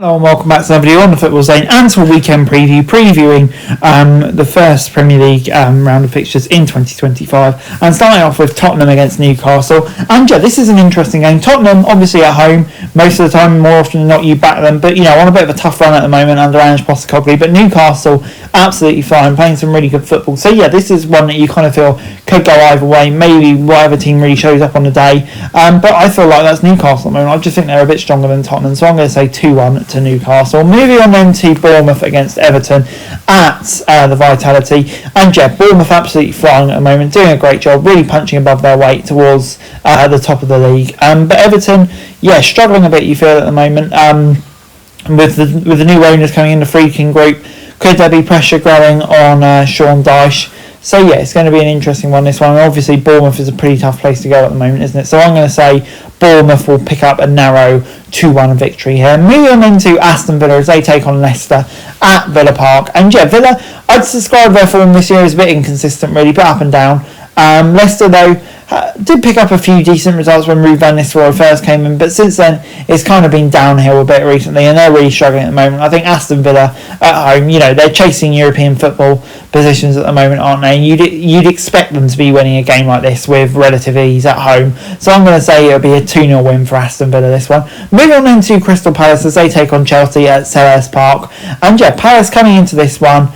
Hello and welcome back to everybody on the Football Zone and to a weekend previewing the first Premier League round of fixtures in 2025, and starting off with Tottenham against Newcastle. And yeah, this is an interesting game. Tottenham obviously at home most of the time, more often than not you back them, but on a bit of a tough run at the moment under Ange Postecoglou. But Newcastle absolutely fine, playing some really good football. So yeah, this is one that you kind of feel could go either way, maybe whatever team really shows up on the day, but I feel like that's Newcastle at the moment. I just think they're a bit stronger than Tottenham, so I'm going to say 2-1 to Newcastle. Moving on then to Bournemouth against Everton at the Vitality, and yeah, Bournemouth absolutely flying at the moment, doing a great job, really punching above their weight towards the top of the league. But Everton, yeah, struggling a bit, you feel, at the moment, with the new owners coming in, the Freaking Group. Could there be pressure growing on Sean Dyche? So yeah, it's going to be an interesting one, this one. Obviously, Bournemouth is a pretty tough place to go at the moment, isn't it? So I'm going to say Bournemouth will pick up a narrow 2-1 victory here. Moving on into Aston Villa as they take on Leicester at Villa Park. And yeah, Villa, I'd describe their form this year as a bit inconsistent, really, but up and down. Leicester, though, did pick up a few decent results when Ruud van Nistelrooy first came in, but since then it's kind of been downhill a bit recently, and they're really struggling at the moment. I think Aston Villa at home, they're chasing European football positions at the moment, aren't they? And you'd expect them to be winning a game like this with relative ease at home. So I'm going to say it'll be a 2-0 win for Aston Villa, this one. Moving on into Crystal Palace as they take on Chelsea at Selhurst Park. And yeah, Palace coming into this one,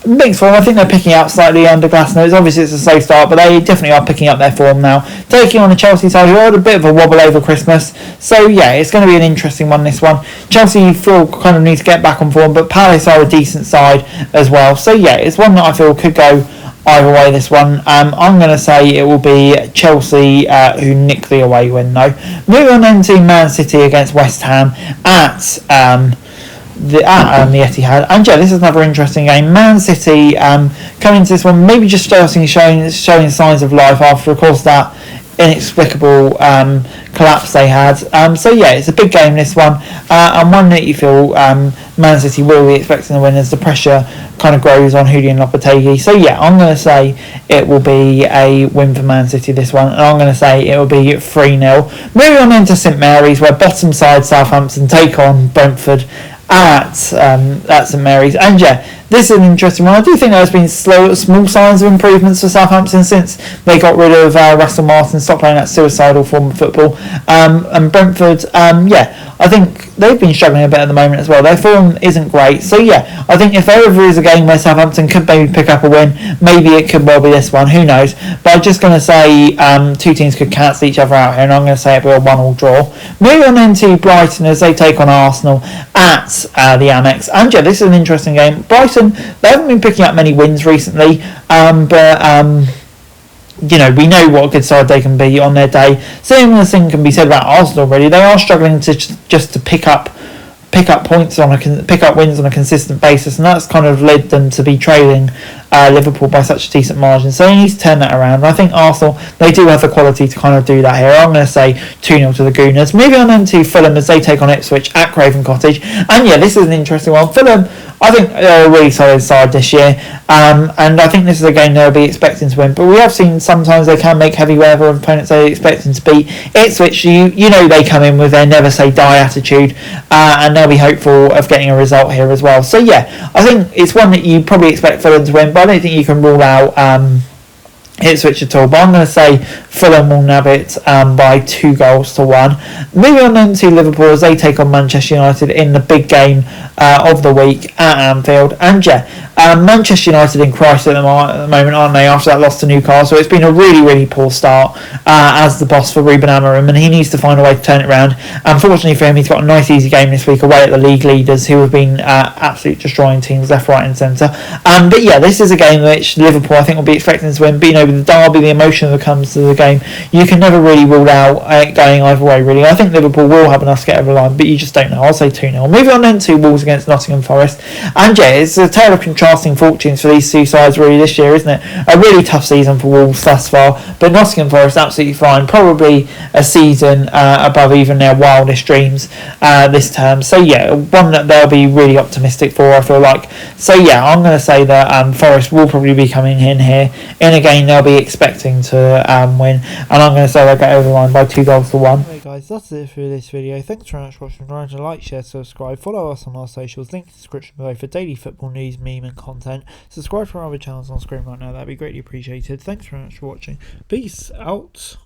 mixed form. I think they're picking up slightly under Glasnost. Obviously it's a slow start, but they definitely are picking up their form now, taking on the Chelsea side who had a bit of a wobble over Christmas. So yeah, it's going to be an interesting one, this one. Chelsea feel kind of need to get back on form, but Palace are a decent side as well. So yeah, it's one that I feel could go either way, this one. I'm going to say it will be Chelsea who nick the away win, though. Moving on then to Man City against West Ham at the Etihad. And yeah, this is another interesting game. Man City coming into this one maybe just starting showing signs of life after, of course, that inexplicable collapse they had. So yeah, it's a big game, this one, and one that you feel Man City will be expecting to win as the pressure kind of grows on Julian Lopetegui. So yeah, I'm going to say it will be a win for Man City, this one, and I'm going to say it will be 3-0. Moving on into St Mary's, where bottom side Southampton take on Brentford at St Mary's. And yeah, this is an interesting one. I do think there's been small signs of improvements for Southampton since they got rid of Russell Martin, stopped playing that suicidal form of football. And Brentford, I think they've been struggling a bit at the moment as well. Their form isn't great. So yeah, I think if there ever is a game where Southampton could maybe pick up a win, maybe it could well be this one. Who knows? But I'm just going to say two teams could cancel each other out here, and I'm going to say it'll be a 1-1 draw. Moving on into Brighton as they take on Arsenal at the Amex. And yeah, this is an interesting game. Brighton, they haven't been picking up many wins recently, but we know what a good side they can be on their day. Same thing can be said about Arsenal, really. They are struggling to just to pick up points pick up wins on a consistent basis, and that's kind of led them to be trailing Liverpool by such a decent margin. So they need to turn that around. And I think Arsenal, they do have the quality to kind of do that here. I'm going to say 2-0 to the Gooners. Moving on then to Fulham as they take on Ipswich at Craven Cottage. And yeah, this is an interesting one. Fulham, I think they're a really solid side this year, and I think this is a game they'll be expecting to win. But we have seen sometimes they can make heavy weather of opponents they're expecting to beat. Ipswich, they come in with their never say die attitude, and they'll be hopeful of getting a result here as well. So yeah, I think it's one that you probably expect Fulham to win, but I don't think you can rule out Ipswich at all. But I'm going to say Fulham will nab it by 2-1. Moving on then to Liverpool as they take on Manchester United in the big game of the week at Anfield. And yeah, Manchester United in crisis at the moment, aren't they, after that loss to Newcastle? It's been a really, really poor start as the boss for Ruben Amorim, and he needs to find a way to turn it around. Unfortunately for him, he's got a nice easy game this week away at the league leaders, who have been absolutely destroying teams left, right and centre. But yeah, this is a game which Liverpool, I think, will be expecting to win. But with the derby, the emotion that comes to the game, you can never really rule out it going either way, really. I think Liverpool will have enough to get over the line, but you just don't know. I'll say 2-0. Moving on then to Wolves against Nottingham Forest. And yeah, it's a tale of control forecasting fortunes for these two sides really this year, isn't it? A really tough season for Wolves thus far, but Nottingham Forest absolutely fine. Probably a season above even their wildest dreams this term. So yeah, one that they'll be really optimistic for, I feel like. So yeah, I'm going to say that Forest will probably be coming in here in a game they'll be expecting to win, and I'm going to say they'll get over the line by 2-1. Hey guys, that's it for this video. Thanks very much for watching. Remember to like, share, subscribe, follow us on our socials, link in the description below for daily football news, meme and content. Subscribe for our other channels on screen right now, that'd be greatly appreciated. Thanks very much for watching. Peace out.